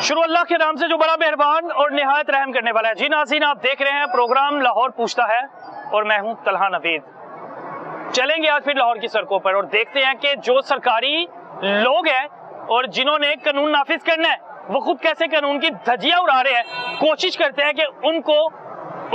शुरू अल्लाह के नाम से जो बड़ा मेहरबान और निहायत रहम करने वाला है। जी नाज़रीन, आप देख रहे हैं प्रोग्राम लाहौर पूछता है और मैं हूं तलहा नवीद। चलेंगे आज फिर लाहौर की सड़कों पर और देखते हैं कि जो सरकारी लोग हैं और जिन्होंने कानून नाफिज करना है वो खुद कैसे कानून की धज्जियां उड़ा रहे हैं। कोशिश करते हैं कि उनको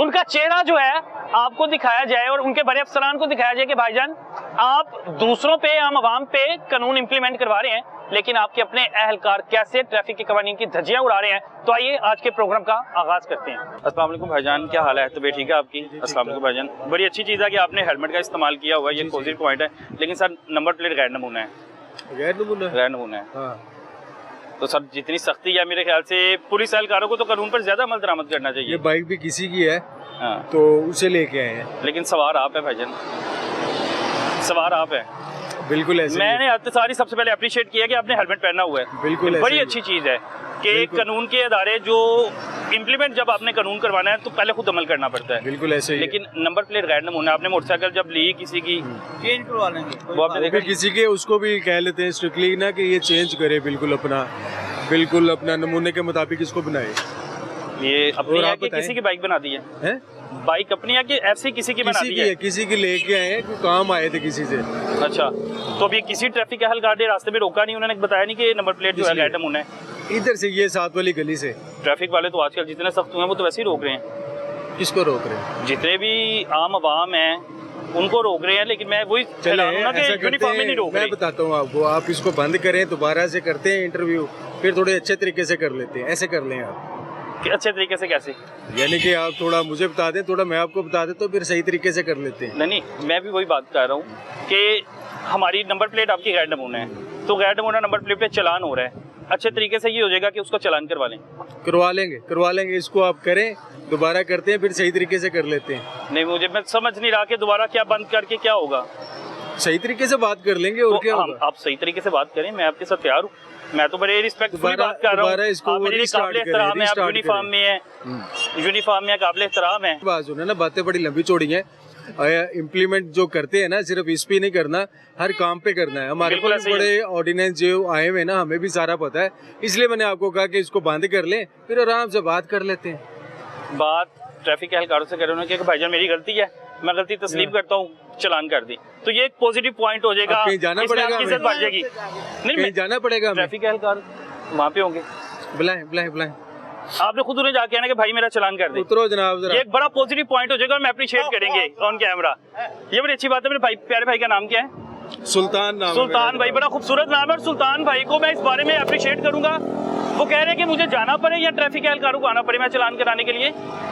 उनका चेहरा जो है आपको दिखाया जाए और उनके बड़े अफसरान को दिखाया जाए कि भाईजान आप दूसरों पे, आम आवाम पे कानून इंप्लीमेंट करवा रहे हैं, लेकिन आपके अपने अहलकार कैसे ट्रैफिक के कवानीन की धज्जियां उड़ा रहे हैं। तो आइए आज के प्रोग्राम का आगाज करते हैं। अस्सलाम वालेकुम भाईजान, क्या हाल है? तबीयत ठीक है आपकी? अस्सलाम वालेकुम भाईजान, बड़ी अच्छी चीज़ है कि आपने हेलमेट का इस्तेमाल किया हुआ है, ये पॉजिटिव पॉइंट है। लेकिन सर नंबर प्लेट गैर नमूना है। गैर नमूना है हाँ। तो सर जितनी सख्ती है मेरे ख्याल से पुलिस एहलकारों को तो कानून पर ज्यादा अमल दरामद करना चाहिए। ये बाइक भी किसी की है हाँ। तो उसे लेके आए हैं। लेकिन सवार आप है भाईजान, सवार आप है। बिल्कुल ऐसे मैंने सारी सबसे पहले अप्रिशिएट किया कि आपने हेलमेट पहना हुआ है। बिल्कुल बड़ी अच्छी चीज है कि कानून के अदारे जो इम्प्लीमेंट जब आपने कानून करवाना है तो पहले खुद अमल करना पड़ता है। बिल्कुल ऐसे ही। लेकिन नंबर प्लेट गैर नमूना, आपने मोटरसाइकिल जब ली किसी की चेंज करवा लेंगे, वो आपने देखा किसी के उसको भी कह लेते हैं स्ट्रिक्टली ना कि ये चेंज करे, बिल्कुल अपना नमूने के मुताबिक इसको बनाए। ये अपनी है कि किसी की बाइक बना दी है? बाइक अपनी है कि ऐसे किसी की बना दी है? किसी की लेके आए हैं, काम आए थे किसी से। अच्छा, तो अभी किसी ट्रैफिक एहलकार ने रास्ते में रोका नहीं, उन्होंने बताया नहीं कि नंबर प्लेट जो है गैर नमूना है? इधर से ये 7 वाली गली से ट्रैफिक वाले तो आजकल जितने सख्त हुए हैं वो तो वैसे ही रोक रहे हैं। किसको रोक रहे हैं? जितने भी आम आवाम हैं उनको रोक रहे हैं, लेकिन मैं वही यूनिफॉर्म में नहीं रोक रहे। मैं बताता हूँ आपको, आप इसको बंद करें, दोबारा से करते हैं इंटरव्यू, फिर थोड़े अच्छे तरीके से कर लेते हैं। ऐसे कर लें आप। अच्छे तरीके से कैसे? यानी कि आप थोड़ा मुझे बता दें, थोड़ा मैं आपको बता दें, तो फिर सही तरीके से कर लेते हैं। नहीं, मैं भी वही बात कर रहा हूँ कि हमारी नंबर प्लेट आपकी गैर नमूना है, तो गैर नमूना नंबर प्लेट पे चलान हो रहा है, अच्छे तरीके से ये हो जाएगा कि उसको चलान करवा लेंगे। इसको आप करें, दोबारा करते हैं, फिर सही तरीके से कर लेते हैं। नहीं, मुझे मैं समझ नहीं रहा कि दोबारा क्या बंद करके क्या होगा। सही तरीके से बात कर लेंगे और क्या होगा। आप सही तरीके से बात करें, मैं आपके साथ तैयार हूँ। मैं तो बड़े रिस्पेक्टफुली बात कर रहा हूँ। यूनिफॉर्म में है, यूनिफॉर्म में काबिल एहतराम है। बात सुने ना, बातें बड़ी लंबी चौड़ी हैं। इम्प्लीमेंट जो करते हैं ना, सिर्फ इस पे नहीं करना, हर काम पे करना है। हमारे पास बड़े ऑर्डिनेंस जो आए हुए ना, हमें भी सारा पता है, इसलिए मैंने आपको कहा कि इसको बंद कर लें, फिर आराम से बात कर लेते हैं। बात ट्रैफिक एहलकारों से कर रहे हैं कि भाईजान मेरी गलती है, मैं गलती तस्लीम करता हूँ, चलान कर दी, तो ये एक पॉजिटिव पॉइंट हो जाएगा। कहीं जाना पड़ेगा, बढ़ जाएगी। नहीं जाना पड़ेगा, ट्रैफिक एहलकार वहाँ पे होंगे, बुलाएं। आपने खुद उन्हें जाके आना कि भाई मेरा चलान कर दे। उतरो जनाब, ये एक बड़ा पॉजिटिव पॉइंट हो जाएगा और मैं अप्रिशिएट करेंगे ऑन कैमरा। ये बड़ी अच्छी बात है। मेरे भाई, प्यारे भाई का नाम क्या है? सुल्तान भाई, बड़ा खूबसूरत नाम है। और सुल्तान भाई को मैं इस बारे में अप्रिशिएट करूंगा। वो कह रहे हैं कि मुझे जाना पड़े या ट्रैफिक एहलकारों को आना पड़े, मैं चलान कराने के लिए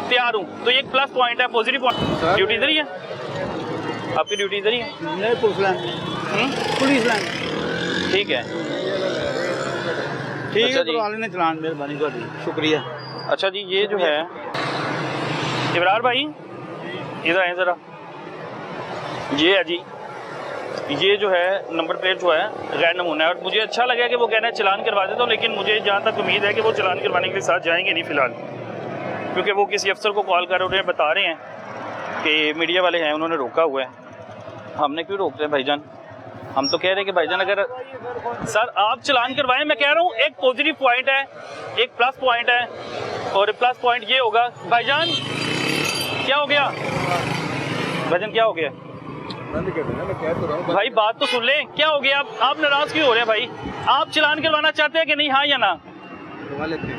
तैयार हूँ। तो ये एक प्लस पॉइंट है, पॉजिटिव पॉइंट। ड्यूटी इधर ही है आपकी? ड्यूटी इधर ही है? Police line. ठीक है, ठीक है, चलान, मेहरबानी, शुक्रिया। अच्छा जी, ये जो है इब्रार भाई इधर आए जरा। ये है जी, ये जो है नंबर प्लेट जो है गैर नमूना है और मुझे अच्छा लगा कि वो कहना है चलान करवा देता हूँ, लेकिन मुझे जहाँ तक उम्मीद है कि वो चलान करवाने के लिए साथ जाएंगे नहीं फिलहाल, क्योंकि वो किसी अफसर को कॉल कर उन्हें बता रहे हैं कि मीडिया वाले हैं, उन्होंने रोका हुआ है। हमने क्यों रोक रहे हैं भाईजान? हम तो कह रहे हैं कि भाईजान अगर सर आप चलान करवाएं, मैं कह रहा हूँ एक पॉजिटिव पॉइंट है, एक प्लस पॉइंट है। और प्लस पॉइंट ये होगा भाईजान, क्या हो गया भाईजान, क्या हो गया भाई? बात तो सुन लें, क्या हो गया? आप नाराज क्यों हो रहे हैं भाई? आप चलान करवाना चाहते हैं कि नहीं? हाँ या ना? करवा लेते हैं।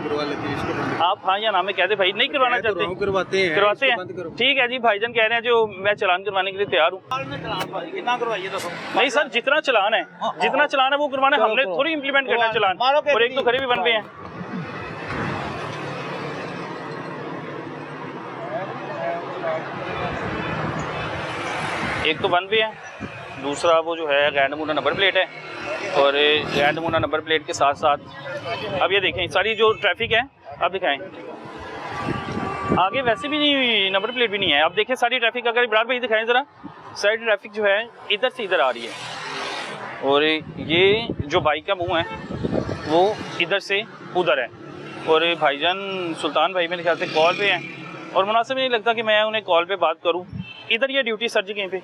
आप हाँ या ना में कहते भाई नहीं करवाना चाहते? करवाते हैं। ठीक है जी, भाईजान कह रहे हैं जो मैं चलान करवाने के लिए तैयार हूँ। नहीं सर, जितना चलान है वो करवाना है, हमने थोड़ी इम्प्लीमेंट करना है चलान। और एक तो खड़े भी बन पे हैं। एक तो वन वे है, दूसरा वो जो है गैर नमूना नंबर प्लेट है। और गैर नमूना नंबर प्लेट के साथ साथ अब ये देखें सारी जो ट्रैफिक है, अब दिखाएं आगे वैसे भी नहीं, नंबर प्लेट भी नहीं है। अब देखें सारी ट्रैफिक, अगर इब्रार भाई दिखाएं ज़रा, सारी ट्रैफिक जो है इधर से इधर आ रही है और ये जो बाइक का मुँह है वो इधर से उधर है। और भाईजान सुल्तान भाई मेरे ख्याल से कॉल पे हैं और मुनासिब नहीं लगता कि मैं उन्हें कॉल पे बात करूं। इधर ये ड्यूटी सर जी कहीं पे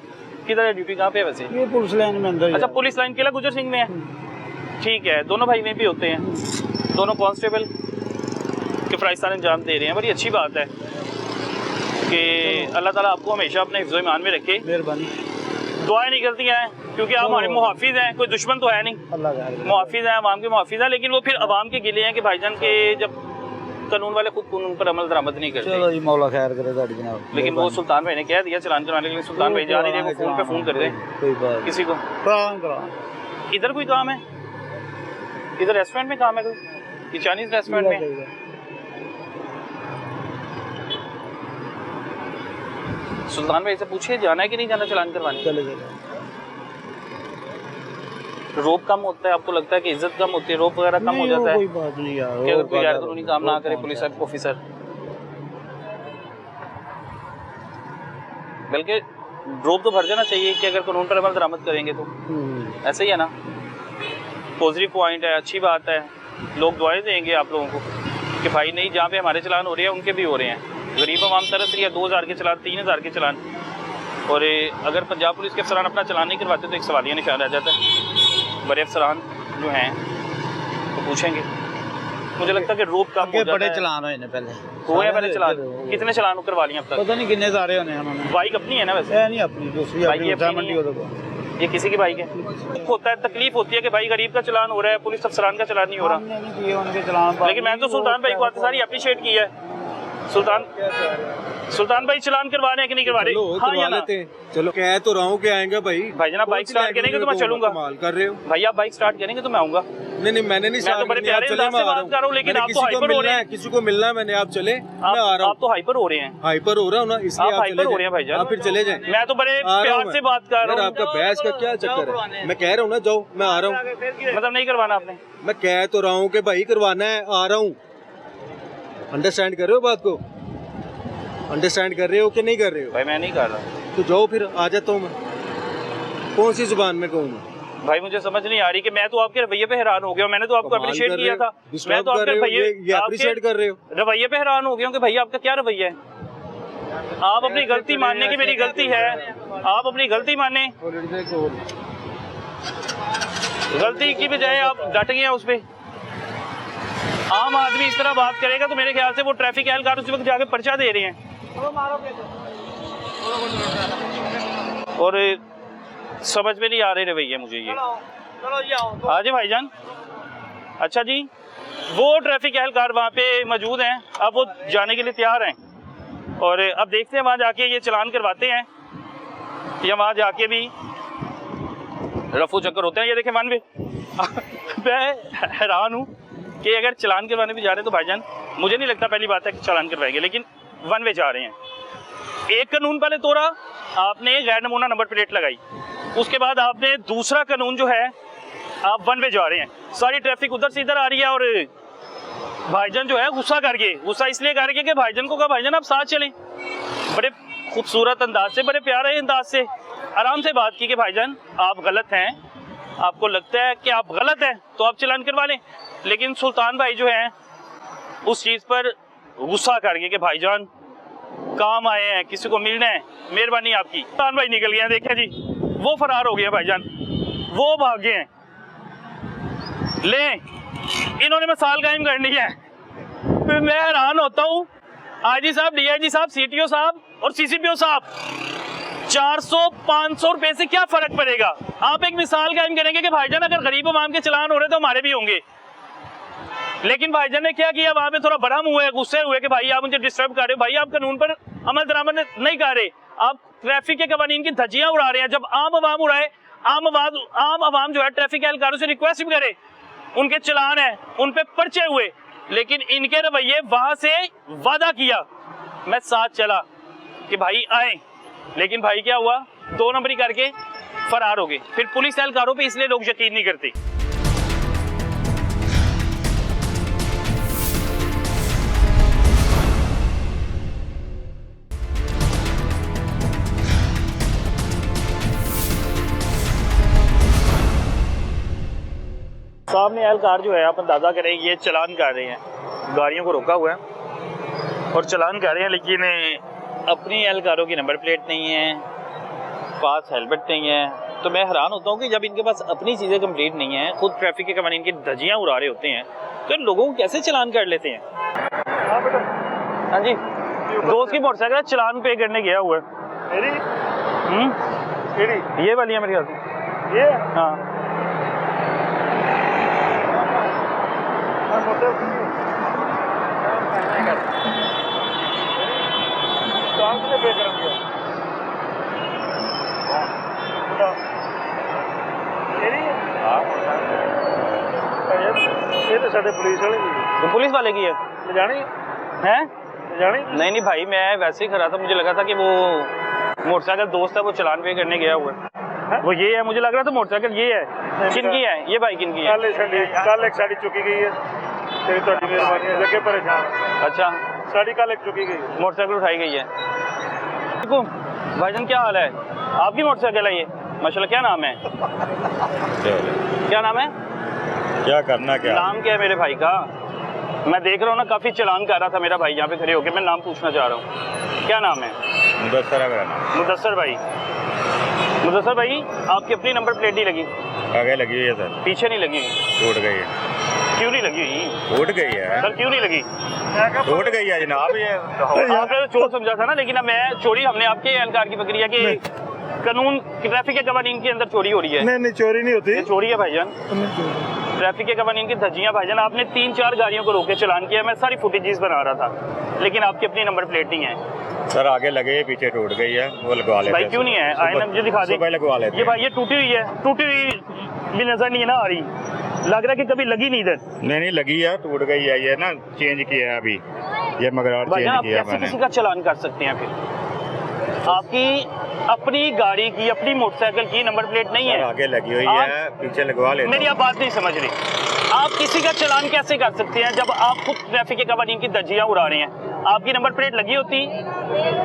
किधर है? ड्यूटी कहाँ पे है वैसे? ये पुलिस लाइन में अंदर। अच्छा, पुलिस लाइन किला गुजर सिंह में है। ठीक है, दोनों भाई में भी होते हैं, दोनों कांस्टेबल किफ़ायतन अंजाम दे रहे हैं। बड़ी अच्छी बात है कि अल्लाह ताला आपको हमेशा अपने हिफ्ज़ ईमान में रखे। मेहरबानी। दुआएं निकलती हैं क्योंकि आप हमारे मुहाफिज हैं, कोई दुश्मन तो है नहीं, मुहाफिज हैं, अवाम के मुहाफिज हैं। लेकिन वो फिर अवाम के गिले हैं कि भाईजान के जब कानून वाले खुद कानून पर अमल दरामद नहीं करते। चलो जी मौला खैर करे जनाब। लेकिन वो सुल्तान भाई ने कह दिया चलान करवाने, लेकिन सुल्तान भाई जा नहीं रहे, वो फोन पे फोन कर दे कोई बात किसी को। इधर कोई काम है, इधर रेस्टोरेंट में काम है कोई, चाइनीज रेस्टोरेंट में। सुल्तान भाई से पूछिए जाना है कि नहीं जाना चलान करवाने। चले चले। रोब कम होता है, आपको लगता है कि इज्जत कम होती है, रोब वगैरह कम हो जाता है? कोई बात नहीं यार, कि अगर कोई गैर कानूनी काम ना करे पुलिस ऑफिसर, बल्कि रोब तो भर जाना चाहिए कि अगर कानून पर अमल दरामद करेंगे तो। ऐसा ही है ना, पॉजिटिव पॉइंट है, अच्छी बात है। लोग दुआएं देंगे आप लोगों को कि भाई नहीं, जहाँ पे हमारे चलान हो रहे हैं उनके भी हो रहे हैं। गरीब आवाम तरस रही है, 2000 के चलान, 3000 के चलान, और अगर पंजाब पुलिस के अफसरान अपना चलान नहीं करवाते तो एक सवालिया निशान रह जाता है। बड़े अफसरान जो हैं तो पूछेंगे। मुझे लगता है कि रोब का बड़े चलान हुए ने पहले, हुए पहले चलान, कितने चलान करवा लिए अब तक पता नहीं कितने सारे होने उन्होंने। बाइक अपनी है ना वैसे? नहीं अपनी, दूसरी अपनी। ये किसी की बाइक है? होता है, तकलीफ होती है कि भाई गरीब का चलान हो रहा है, पुलिस अफसरान का चलान नहीं हो रहा। लेकिन मैंने तो सुल्तान भाई को आते सारी अप्रिशिएट किया है। सुल्तान भाई चलान करवा रहे हैं कि नहीं करवा रहे? हाँ या ना? चलो कह तो रहा हूँ कि आएंगे भाई। भाई जनाब बाइक स्टार्ट करेंगे तो मैं चलूंगा। कमाल कर रहे हो भाई, आप बाइक स्टार्ट करेंगे तो मैं आऊंगा। नहीं मैंने नहीं, मैं तो बड़े प्यारे अंदाज से बात कर रहा हूँ, लेकिन आप तो हाइपर हो रहे हैं। किसी को मिलना है, मैंने आप चले, मैं आ रहा हूँ। आप तो हाइपर हो रहे हैं। हाइपर हो रहा हूँ ना, इसलिए आप हाइपर हो रहे हैं भाई जान। आप फिर चले जाएं। मैं तो बड़े प्यार से बात कर रहा हूँ। आपका बहस का क्या चक्कर है? मैं कह रहा हूँ ना जाओ, मैं आ रहा हूँ। मतलब नहीं करवाना आपने? मैं कह तो रहा हूँ कि भाई करवाना है, आ रहा हूँ। अंडरस्टैंड कर रहे हो बात को? अंडरस्टैंड कर रहे हो कि नहीं कर रहे हो? भाई मैं नहीं कर रहा। तो जाओ फिर, आ जाता हूँ मैं। कौन सी जुबान में कहूँ मैं? भाई मुझे समझ नहीं आ रही कि मैं तो आपके रवैये पे हैरान हो गया। मैंने तो आपको अप्रिशिएट किया था। मैं तो आपके अप्रिशिएट कर रहे हो, रवैये पे हैरान हो गया कि भाई आपका क्या रवैया है। आप अपनी गलती मानने की, मेरी गलती है, आप अपनी गलती माने, गलती की बजाय आप डट गए उस पर। आम आदमी इस तरह बात करेगा तो मेरे ख्याल से वो ट्रैफिक एहलकार उस वक्त जाके पर्चा दे रहे हैं। और समझ में नहीं आ रहे रवैये मुझे ये। हाँ जी भाईजान। अच्छा जी, वो ट्रैफिक एहलकार वहाँ पे मौजूद हैं, अब वो जाने के लिए तैयार हैं, और अब देखते हैं वहाँ जाके ये चलान करवाते हैं या वहाँ जाके भी रफू चक्कर होते हैं। ये देखें वन वे। मैं हैरान हूँ कि अगर चलान करवाने भी जा रहे हैं तो भाईजान मुझे नहीं लगता पहली बात है कि चलान करवाएंगे, लेकिन वन वे जा रहे हैं। एक कानून पहले तोड़ा आपने, गैर नमूना नंबर प्लेट लगाई, उसके बाद आपने दूसरा कानून जो है आप वन वे जा रहे हैं। सारी ट्रैफिक उधर से इधर आ रही है, और भाईजान जो है गुस्सा कर गए। गुस्सा इसलिए कर गए कि भाईजान को कहा भाईजान आप साथ चलें। बड़े खूबसूरत अंदाज से, बड़े प्यारे अंदाज से आराम से बात की कि भाईजान आप गलत हैं, आपको लगता है कि आप गलत हैं तो आप चलान करवा लें। लेकिन सुल्तान भाई जो हैं उस चीज़ पर गुस्सा कर गए कि भाईजान काम आए हैं, किसी को मिलना है, मेहरबानी आपकी। सुल्तान भाई निकल गए हैं, देखें जी वो फरार हो गया भाईजान, वो भाग गए हैं। ले इन्होंने मिसाल कायम करनी है। फिर मैं हैरान होता हूँ, आईजी साहब, डीआईजी साहब, सीटीओ साहब और सीसीपीओ साहब, 400-500 रुपए से क्या फर्क पड़ेगा? आप एक मिसाल कायम करेंगे कि भाईजान अगर गरीब आवाम के चलान हो रहे तो हमारे भी होंगे। लेकिन भाईजान ने क्या किया, वहां पे थोड़ा बड़ा मुंह है, गुस्से हुए कि भाई आप मुझे डिस्टर्ब कर रहे हो, भाई आप कानून पर अमल दरामद नहीं कर रहे, आप ट्रैफिक के कवानीन की धज्जियां उड़ा रहे हैं। जब आम आवाम उड़ाए, आम आवाम जो है ट्रैफिक एहलकारों से रिक्वेस्ट भी करे, उनके चलान है, उन पे पर्चे हुए, लेकिन इनके रवैये वहां से वादा किया, मैं साथ चला कि भाई आए, लेकिन भाई क्या हुआ, 2 नंबरी करके फरार हो गए। फिर पुलिस एहलकारों पे इसलिए लोग यकीन नहीं करते। सामने एहलकार जो है, आप अंदाजा करें, ये चलान कर रहे हैं, गाड़ियों को रोका हुआ है और चलान कर रहे हैं, लेकिन अपनी एहलकारों की नंबर प्लेट नहीं है, पास हेलमेट नहीं है। तो मैं हैरान होता हूँ कि जब इनके पास अपनी चीज़ें कंप्लीट नहीं है, खुद ट्रैफिक के कवानीन की धज्जियाँ उड़ा रहे होते हैं, तो इन लोगों को कैसे चलान कर लेते हैं? हाँ जी, दोस्त की मोटरसाइकिल चलान पे करने गया हुआ है। ये वाली है मेरे ख्याल से। ये हाँ पुलिस वाले की है नहीं भाई, मैं वैसे ही खड़ा था, मुझे लगा था कि वो मोटरसाइकिल दोस्त है, वो चलान पे करने गया हुआ है। वो ये है, मुझे लग रहा था मोटरसाइकिल ये है। किनकी है ये भाई, किनकी है? कल एक साड़ी चुकी गई है, तेरी तो मेहरबानी है, लगे परेशान। अच्छा, साड़ी कल एक चुकी गई, मोटरसाइकिल उठाई गई है। भाईजान क्या हाल है? आपकी मोटरसाइकिल है ये? माशाल्लाह, क्या नाम है? क्या नाम है? क्या करना, क्या नाम क्या है मेरे भाई का? मैं देख रहा हूँ ना, काफी चलान कर रहा था मेरा भाई यहाँ पे खड़े होके, मैं नाम पूछना चाह रहा हूँ, क्या नाम है? मुदस्सर है मेरा नाम। मुदस्सर भाई, मुदस्सर भाई, आपकी अपनी नंबर प्लेट नहीं लगी? आगे लगी हुई है सर। पीछे नहीं लगी? टूट गई है। क्यों नहीं लगी हुई? टूट गई है सर, क्यों नहीं लगी? टूट गई है जनाब। ये आपने तो चोर समझा था ना, लेकिन अब मैं चोरी, हमने आपके एहलकार की पकड़ी है कि कानून ट्रैफिक के कवानीन के अंदर चोरी हो रही है। नहीं चोरी नहीं होती, ये चोरी है भाईजान, ट्रैफिक के कवानीन की धज्जियां भाईजान। आपने 3-4 गाड़ियों को रोके चलान किया, मैं सारी फुटेजेस बना रहा था, लेकिन आपकी अपनी नंबर प्लेट नहीं है। सर आगे लगे, पीछे टूट गई है, वो लगवा लेते भाई क्यों नहीं है? आईना मुझे दिखा दे। सुबह लगवा लेते ये भाई ये टूटी हुई है, टूटी हुई भी नजर नहीं है ना आ रही, लग रहा है कि कभी लगी नहीं इधर। नहीं लगी है, टूट गई है। ये ना चेंज किया है अभी, ये मगरार भाईजान चेंज आप किया कैसे मैंने। किसी का चलान कर सकते हैं फिर? आपकी अपनी गाड़ी की, अपनी मोटरसाइकिल की नंबर प्लेट नहीं सर है, आगे लगी हुई है, पीछे लगवा लेते। मेरी आप बात नहीं समझ रही। आप किसी का चलान कैसे कर सकते हैं जब आप खुद ट्रैफिक के कवानीन की धज्जियां उड़ा रहे हैं? आपकी नंबर प्लेट लगी होती,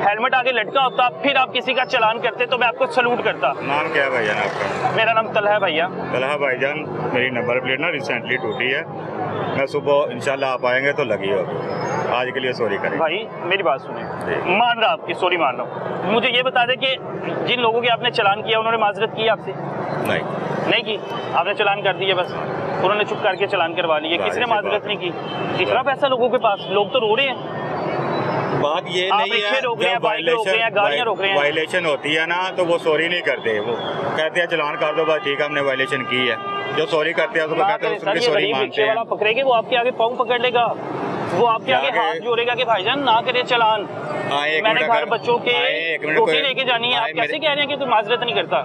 हेलमेट आगे लटका होता, फिर आप किसी का चलान करते तो मैं आपको सलूट करता। नाम क्या है भाईजान आपका? मेरा नाम तलहा है भैया। तलहा भाईजान, मेरी नंबर प्लेट ना रिसेंटली टूटी है, मैं सुबह इंशाल्लाह आप आएंगे तो लगी होगी। आज के लिए सॉरी करें भाई, मेरी बात सुने, मान रहा आपकी सॉरी मान रहा हूँ। मुझे ये बता दें कि जिन लोगों के आपने चलान किया उन्होंने माजरत की आपसे? नहीं की, आपने चलान कर दिया, बस उन्होंने चुप करके चलान करवा लिए, किसने माजरत नहीं की? इतना पैसा लोगों के पास, लोग तो रो रहे हैं। बात ये आप नहीं है, रिक्शे रोक रहे हैं, बाइक रोक रहे हैं, गाड़ियां रोक रहे हैं। वायलेशन होती है ना तो वो सॉरी नहीं करते, वो कहते हैं चलान कर दो, बस ठीक है हमने वायलेशन की है। जो सॉरी करते हैं उसको कहते हैं उसकी सॉरी मानते हैं। वाला पकड़ेंगे, वो आपके आगे पाँव पकड़ लेगा, वो आपके आगे हाथ जोड़ेगा कि भाईजान ना करे चलान, मैंने घर बच्चों के रोटी लेके जानी है। आप कैसे कह रहे हैं कि तू माजरत नहीं करता?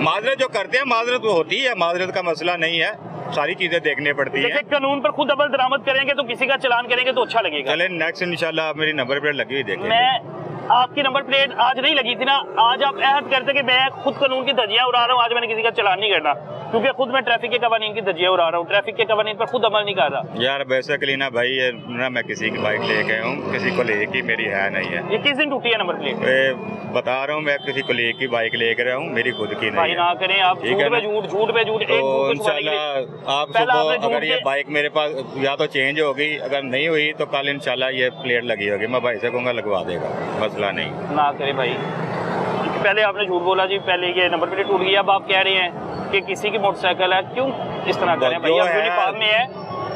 माजरत जो करते हैं, माजरत वो होती है, माजरत का मसला नहीं है, सारी चीजें देखने पड़ती है। हैं। कानून पर खुद अमल दरामद करेंगे तो किसी का चलान करेंगे तो अच्छा लगेगा। चले नेक्स्ट इंशाल्लाह आप मेरी नंबर प्लेट लगी हुई देखेंगे। मैं आपकी नंबर प्लेट आज नहीं लगी थी ना, आज आप अहद करते कि मैं खुद कानून की धज्जियां उड़ा रहा हूँ, आज मैंने किसी का चलान नहीं करना, क्योंकि खुद मैं ट्रैफिक के कवानीन की धज्जियां उड़ा रहा हूँ, ट्रैफिक के कवानीन पर खुद अमल नहीं कर रहा। यार बेसिकली ना भाई, ये ना मैं किसी की बाइक लेके आया हूँ, किसी को लेके मेरी है नहीं है। ये किस दिन टूटी है नंबर प्लेट? बता रहा हूँ, मैं किसी को लेके बाइक लेकर आया हूँ, मेरी खुद की नहीं भाई है। ना करें आप, झूठ पे झूठ, झूठ पे झूठ। तो इंशाल्लाह आप सुबह अगर ये बाइक मेरे पास या तो चेंज होगी, अगर नहीं हुई तो कल इंशाल्लाह ये प्लेट लगी होगी, मैं भाई से कहूँगा लगवा देगा, मसला नहीं। ना करे भाई, पहले आपने झूठ बोला जी, पहले ये नंबर प्लेट टूट गई, अब आप कह रहे हैं कि किसी की मोटरसाइकिल है, क्यों इस तरह करें भाई? आप यूनिफॉर्म में है,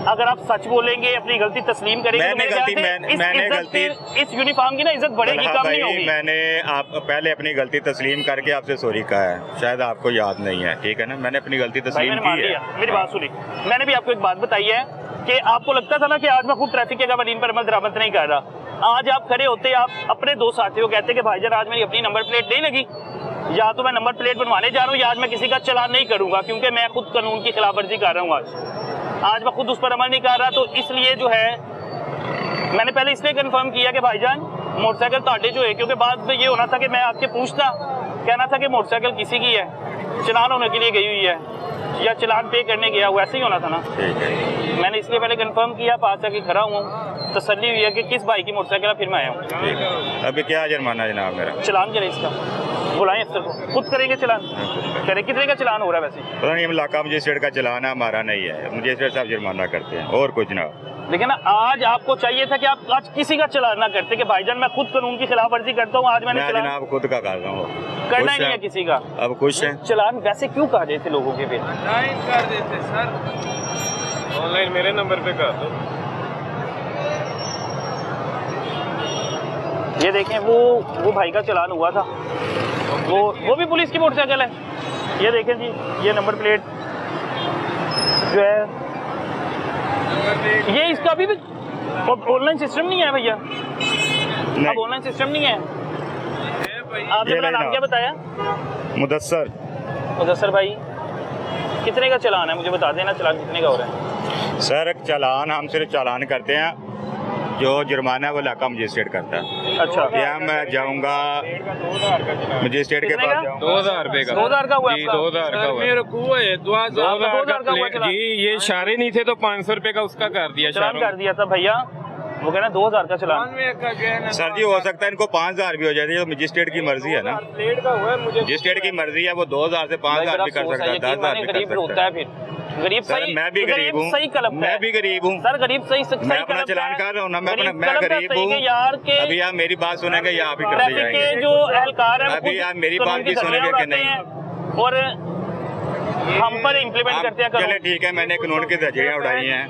अगर आप सच बोलेंगे, अपनी गलती तस्लीम करेंगे तो मैंने गलती, इस यूनिफॉर्म की ना इज्जत बढ़ेगी, कम नहीं होगी। मैंने आप पहले अपनी गलती तस्लीम करके आपसे सॉरी कहा है, शायद आपको याद नहीं है, ठीक है ना? मैंने अपनी गलती तस्लीम की है। मेरी बात सुनी, मैंने भी आपको एक बात बताई है कि आपको लगता था ना कि आज मैं खुद ट्रैफिक के कवानीन पर अमल दरामद नहीं कर रहा, आज आप खड़े होते, आप अपने दो साथियों कहते कि भाईजान आज मेरी अपनी नंबर प्लेट नहीं लगी, या तो मैं नंबर प्लेट बनवाने जा रहा हूँ, या आज मैं किसी का चलान नहीं करूंगा, क्योंकि मैं खुद कानून की खिलाफवर्जी कर रहा हूँ। आज मैं खुद उस पर अमल नहीं कर रहा, तो इसलिए जो है मैंने पहले इसलिए कंफर्म किया कि भाईजान मोटरसाइकिल ताड़े जो है, क्योंकि बाद में ये होना था कि मैं आपके पूछता, कहना था कि मोटरसाइकिल किसी की है, चलान होने के लिए गई हुई है या चलान पे करने गया, वैसे ही होना था ना। मैंने इसलिए पहले कंफर्म किया, पास आके खड़ा हुआ, तसल्ली हुई है कि किस भाई की मोटरसाइकिल है, फिर मैं आया हूँ। अभी क्या जुर्माना जनाब मेरा? चलान करे इसका, बुलाएं अफसर को, खुद करेंगे चलान। करे कितने का चलान हो रहा है वैसे? पता नहीं, इलाका मजिस्ट्रेट का चलान है, हमारा नहीं है, मजिस्ट्रेट साहब जुर्माना करते हैं और कुछ ना। लेकिन आज आपको चाहिए था कि आप आज किसी का चलान ना करते कि भाईजान मैं खुद कानून की खिलाफवर्जी करता हूँ, आज मैंने चलान जनाब खुद का कर रहा हूँ, करना ही नहीं है किसी का। अब खुश है। चलान वैसे क्यों कर रहे थे लोगों के फिर? ऑनलाइन कर देते सर, ऑनलाइन मेरे नंबर पे कर दो। ये देखें वो भाई का चालान हुआ था, वो भी पुलिस की मोटरसाइकिल है। ये देखें जी, ये नंबर प्लेट जो है ये इसका अभी भी ऑनलाइन सिस्टम नहीं है भैया, अब ऑनलाइन सिस्टम नहीं है। आपने अपना नाम क्या बताया? मुदस्सर भाई, कितने का चालान है मुझे बता देना, चालान कितने का हो रहा है? सर चालान हम सिर्फ चालान करते हैं, जो जुर्माना है वो इलाका मजिस्ट्रेट करता है। अच्छा, या मैं जाऊंगा मजिस्ट्रेट के पास, 2000 रुपए का। 2000 का हुआ जी, आपका? 2000 का हुआ। मेरे को है 2000 का हुआ प्लेट जी, ये इशारे नहीं थे तो 500 रुपए का उसका कर दिया, चालान कर दिया था भैया। वो कहना 2000 का चालान। सर जी हो सकता है इनको 5000 भी हो जाती है, तो मजिस्ट्रेट की मर्जी है ना, मजिस्ट्रेट की मर्जी है, वो 2000 से 5000 भी कर सकता है, 10,000 भी गरीब कर होता सकता है। है। फिर गरीब सर सही, मैं भी गरीब हूँ, सही कलम मैं भी गरीब हूँ सर, गरीब सही मैं अपना चालान कर रहा हूँ ना, मैं गरीब हूँ यार के। अभी आप मेरी बात सुनेंगे या आप ही करते ट्रैफिक के जाएंगे? जो एहलकार है अभी आप मेरी बात भी सुनेंगे कि नहीं, और हम पर इम्प्लीमेंट करते हैं चले ठीक है, मैंने कानून की धज्जियां उड़ाई हैं,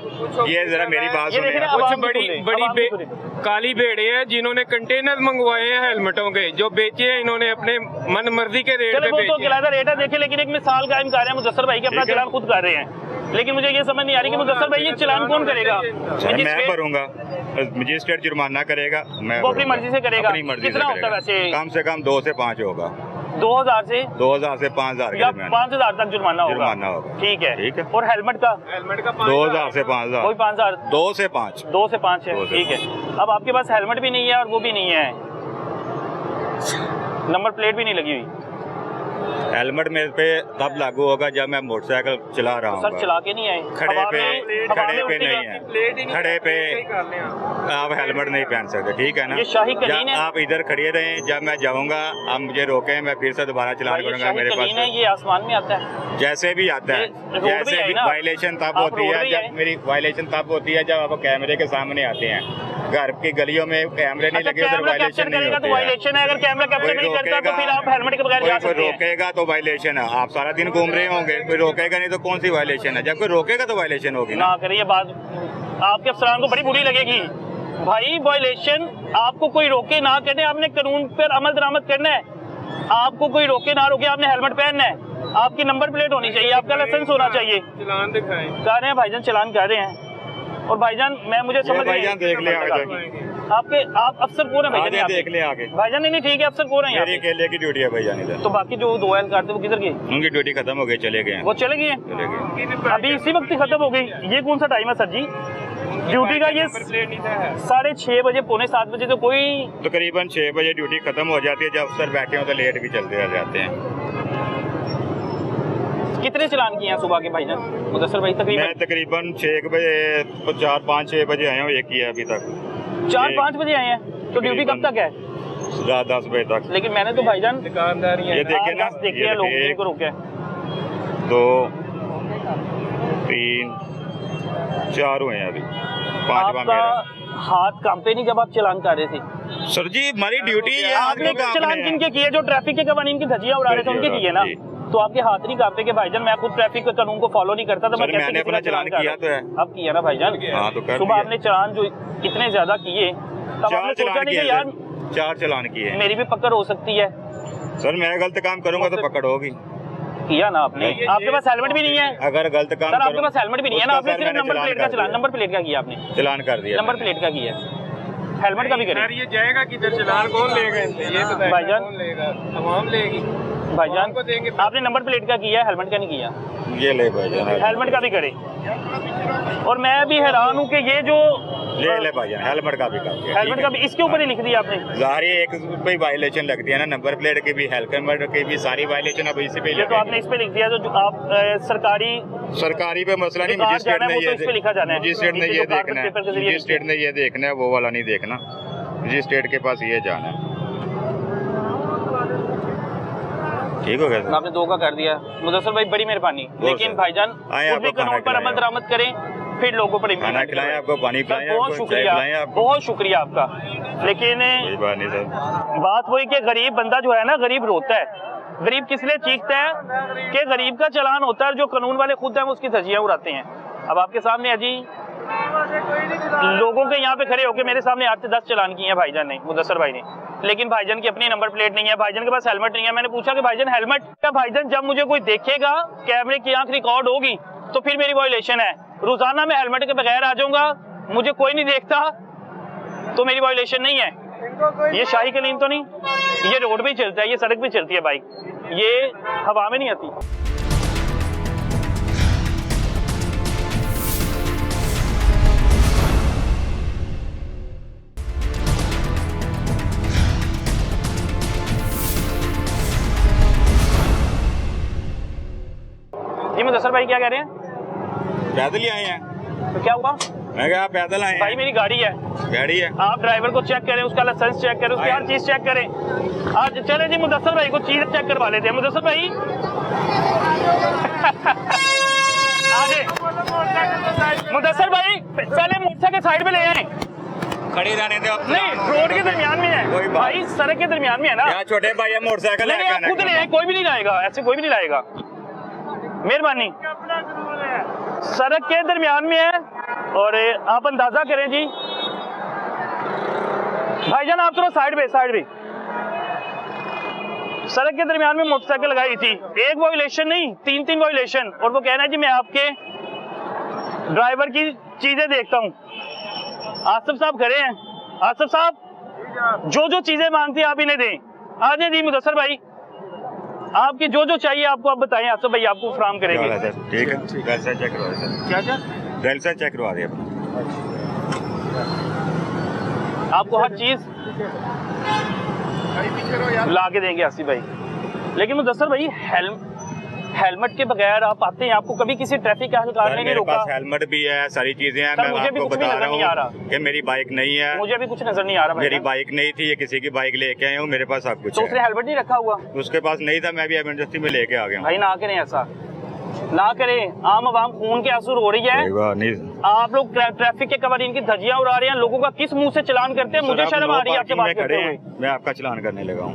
ये जरा मेरी बात ये सुनिए। देखिए ना, कुछ अब बड़ी काली भेड़े हैं जिन्होंने कंटेनर मंगवाए हैं हेलमेटों के, जो बेचे हैं इन्होंने अपने मन मर्जी के रेट चले पे वो तो बेचे हैं। किराया रेट है देखिए, लेकिन एक मिसाल कायम कर रहे हैं मुदस्सर भाई के, अपना ठीक है। चालान खुद कर रहे हैं, लेकिन मुझे ये समझ नहीं आ रही कि मुदस्सर भाई ये चालान कौन करेगा? सर मैं भरूंगा, मजिस्ट्रेट जुर्माना करेगा, मैं वो अपनी मर्जी से करेगा। अपनी मर्जी से कितना होता है करेगा। वैसे? कम से कम 2 से 5 होगा, 2000 से 2000 से 5000 के या दरमियान 5000 तक जुर्माना जुर्माना होगा। होगा। ठीक है, ठीक है। और हेलमेट का 2000 से 5000, कोई 5000, 2 से 5 2 से 5 है। 2 से ठीक है, अब आपके पास हेलमेट भी नहीं है और वो भी नहीं है, नंबर प्लेट भी नहीं लगी हुई। हेलमेट मेरे पे तब लागू होगा जब मैं मोटरसाइकिल चला रहा हूँ, सर चला के नहीं आए, खड़े हवा पे में- हवा में उड़ती नहीं है। है, खड़े पे आप हेलमेट नहीं पहन सकते, ठीक है ना? ये शाही कलीन जब है। आप इधर खड़े रहें, जब मैं जाऊंगा आप मुझे रोकें, मैं फिर से दोबारा चलान भाई, करूंगा शाही मेरे कलीन है, पास, ये आसमान में आता है। जैसे भी आता है, ये रोड भी जैसे है भी ना? वायलेशन तब आप होती रोड है भी है। जब मेरी वायलेशन तब होती है जब आप कैमरे के सामने आते हैं, घर की गलियों में कैमरे नहीं अच्छा, लगे, उधर कैमरा वायलेशन कैप्चर नहीं करेगा तो होती है। वायलेशन है, अगर कैमरा कैप्चर कोई नहीं करता तो रोकेगा, फिर आप हेलमेट के बगैर जा कोई सकते हैं। रोकेगा तो वायलेशन है, आप सारा दिन घूम रहे होंगे, कोई रोकेगा नहीं तो कौन सी वायलेशन है? जब कोई रोकेगा तो वायलेशन होगी ना। ना करिए बात, आपके अफसरान को बड़ी बुरी लगेगी भाई। वायलेशन आपको कोई रोके ना करने, आपने कानून पर अमल दरामद करना है, आपको कोई रोके ना रोके, आपने हेलमेट पहनना है, आपकी नंबर प्लेट होनी चाहिए, आपका लाइसेंस होना चाहिए। चालान दिखाएं। कर रहे हैं भाईजान, चालान कर रहे हैं। और भाईजान मुझे समझ भाईजान देख ले आगे, आपके आप अफसर कौन है भाईजान? आगे यहाँ देख पे? ले आगे, भाईजान नहीं ठीक है, अफसर कौन है यहाँ मेरी पे? अकेले की ड्यूटी है भाईजान इधर, तो बाकी जो 2 एहलकार थे वो किधर गए? उनकी ड्यूटी खत्म हो गई, चले गए हैं, वो चले गए हैं? चले गए। अभी इसी वक्त ही खत्म हो गई। ये कौन सा टाइम है सर जी ड्यूटी का? ये 6:30 बजे, 6:45 बजे तो कोई तकरीबन 6 बजे ड्यूटी खत्म हो जाती है, जब अफसर बैठे हो तो लेट भी चलते रह जाते हैं। कितने चालान किए हैं सुबह के भाईजान मुदस्सर भाई? मैं तकरीबन 6 बजे 4-5-6 बजे आया हूँ, एक किया अभी तक, 4-5 बजे आए हैं, तो ड्यूटी कब तक है? रात 10 बजे तक। लेकिन मैंने तो भाईजान दुकानदारी ये देखे ना, देखिए लोग ये इनको रोके 2 3 4 हुए हैं, अभी 5वां आपका मेरा। हाथ कांपे नहीं जब आप चालान कर रहे थे? सर जी हमारी ड्यूटी है, आपने चालान किन के किए? जो ट्रैफिक के कवानीन की धज्जियां उड़ा रहे थे उनके किए ना? जी। तो आपके हाथ नहीं कांपे के भाईजान? मैं खुद ट्रैफिक के कानून को फॉलो नहीं करता था, मैं सर, कैसे मैंने किसी का अपना चालान कर किया रहा तो है। हूं? अब किया ना भाईजान? हाँ तो कर सुबह दिया। आपने चालान जो इतने ज्यादा किए, तब 4 आपने सोचा चालान नहीं किए कि यार सर, 4 चालान किए हैं। मेरी भी पकड़ हो सकती है? सर मैं गलत काम करूंगा तो पकड़ होगी। किया ना आपने? आपके पास हेलमेट भी नहीं है अगर गलत काम सर, आपके करूं- पास हेलमेट भी नहीं है ना? उसका आपने सर सिर्फ मैंने नंबर प्लेट का कर चालान, दिया। नंबर प्लेट का किया आपने? चालान कर दिया नंबर मैंने। प्लेट का किया, हेलमेट का भी करें? यार ये जाएगा किधर? चालान कौन लेगा इनसे? ये बताइए, भाईजान। कौन लेगा? तमाम लेगी। भाईजान को देंगे। आपने नंबर प्लेट का किया, हेलमेट का नहीं किया? ये ले भाईजान, हेलमेट का भी करे। और मैं भी हैरान हूँ कि ये जो ले भाईजान, हेलमेट का भी कर दिया। हेलमेट का भी इसके ऊपर ही लिख दिया आपने? ज़ाहिर है एक पे वायलेशन लगती है ना, नंबर प्लेट की भी, हेलमेट की भी, सारी वायलेशन अब इसी पे ये तो आपने लगेगी। इस पे लिख दिया जो आप सरकारी सरकारी पे मसला नहीं, जो कहा मजिस्ट्रेट जाना है ने वो तो ये इस पे लिखा जाना है। मजिस्ट्रेट ने नीचे ये जो कार्बन देखना है, पेपर के जरिए मजिस्ट्रेट ने ये देखना है, वो वाला नहीं देखना, मजिस्ट्रेट के पास ये जाना है। ठीक हो गया सर? आपने 2 का कर दिया मुदस्सर भाई, बड़ी मेहरबानी। लेकिन सर। भाईजान आए खुद भी आपको कानून खाना पर अमल खिलाएं। दरामद करें, फिर लोगों पर खाना implement खिलाएं करें। आपको, पानी सर, पिलाएं बहुत आपको, चाय शुक्रिया, पिलाएं आपको। बहुत शुक्रिया आपका। लेकिन कोई बात नहीं सर। बात वही कि गरीब बंदा जो है ना, गरीब रोता है। गरीब किस लिए चीखता है? कि गरीब का चालान होता है, जो कानून वाले खुद हैं वो उसकी धज्जियां उड़ाते हैं। अब आपके सामने है जी लोगों के यहाँ पे खड़े होकर मेरे सामने 8 से 10 चालान किए हैं भाईजान ने, मुदस्सर भाई ने, लेकिन भाईजान की अपनी नंबर प्लेट नहीं है, भाईजान के पास हेलमेट नहीं है। मैंने पूछा कि भाईजान हेलमेट क्या? भाईजान जब मुझे कोई देखेगा, कैमरे की आंख रिकॉर्ड होगी तो फिर मेरी वायलेशन है। रोजाना मैं हेलमेट के बगैर आ जाऊंगा, मुझे कोई नहीं देखता तो मेरी वायलेशन नहीं है। ये शाही कलीम तो नहीं, ये रोड पे चलता है, ये सड़क पे चलती है बाइक, ये हवा में नहीं आती। जी मुदस्सर भाई क्या कह रहे हैं? पैदल ही आए हैं। तो क्या हुआ? मैं कहा पैदल आए भाई हैं। मेरी गाड़ी है, गाड़ी है। आप ड्राइवर को चेक करें, उसका लाइसेंस चेक करें, उसकी हर चीज चेक करें। आज चले जी मुदस्सर भाई को चीज चेक करवा लेते हैं। मुदस्सर भाई आगे, मुदस्सर भाई पहले मोटरसाइकिल साइड पे ले आए। खड़ी रहने दो। नहीं, रोड के दरमियान में कोई है बात। भाई, सड़क के दरमियान में है ना। यहाँ छोटे भाई है, मोटरसाइकिल नहीं, आप खुद ले आए, कोई भी नहीं लाएगा, ऐसे कोई भी नहीं लाएगा, मेहरबानी। सड़क के दरमियान में है और आप अंदाजा करें जी। भाईजान आप थोड़ा साइड पे सड़क के दरमियान में मोटरसाइकिल लगाई थी, एक वायलेशन नहीं, 3 वायलेशन, और वो कहना है जी मैं आपके ड्राइवर की चीजें देखता हूँ। आसिफ साहब खड़े हैं, आसिफ साहब जो चीजें मांगती है आप इन्हें दें। आ जाए जी मुदस्सर भाई, आपकी जो चाहिए आपको आप बताएं, आसिफ भाई आपको फराहम करेंगे। ठीक है, लाइसेंस चेक करवा दे। क्या लाइसेंस चेक करवा दे। आपको हर चीज ला के देंगे आसिफ भाई, लेकिन मुदस्सर भाई हेलमेट के बगैर आप आते हैं, आपको कभी किसी ट्रैफिक का एहलकार ने नहीं मेरे रोका? पास हेलमेट भी है, सारी चीजें हैं। मैं मुझे भी आपको कुछ भी बता नजर नहीं आ रहा रहा। हूँ कि मेरी बाइक नहीं है। मुझे भी कुछ नजर नहीं आ रहा। मेरी बाइक नहीं थी, ये किसी की बाइक लेके आया हूँ, मेरे पास सब कुछ तो उसने है। हेलमेट नहीं रखा हुआ? उसके पास नहीं था, मैं भी इमरजेंसी में लेके आ गया हूँ। भाई ना करें ऐसा, ना करें। आम आवाम खून के आंसू रो रही है, आप लोग ट्रैफिक के कवानीन की धज्जियां उड़ा रहे हैं, लोगों का किस मुंह से चलान करते हैं? मुझे शर्म आ रही है आपसे बात करते हुए। मैं आपका चलान करने लगा हूँ,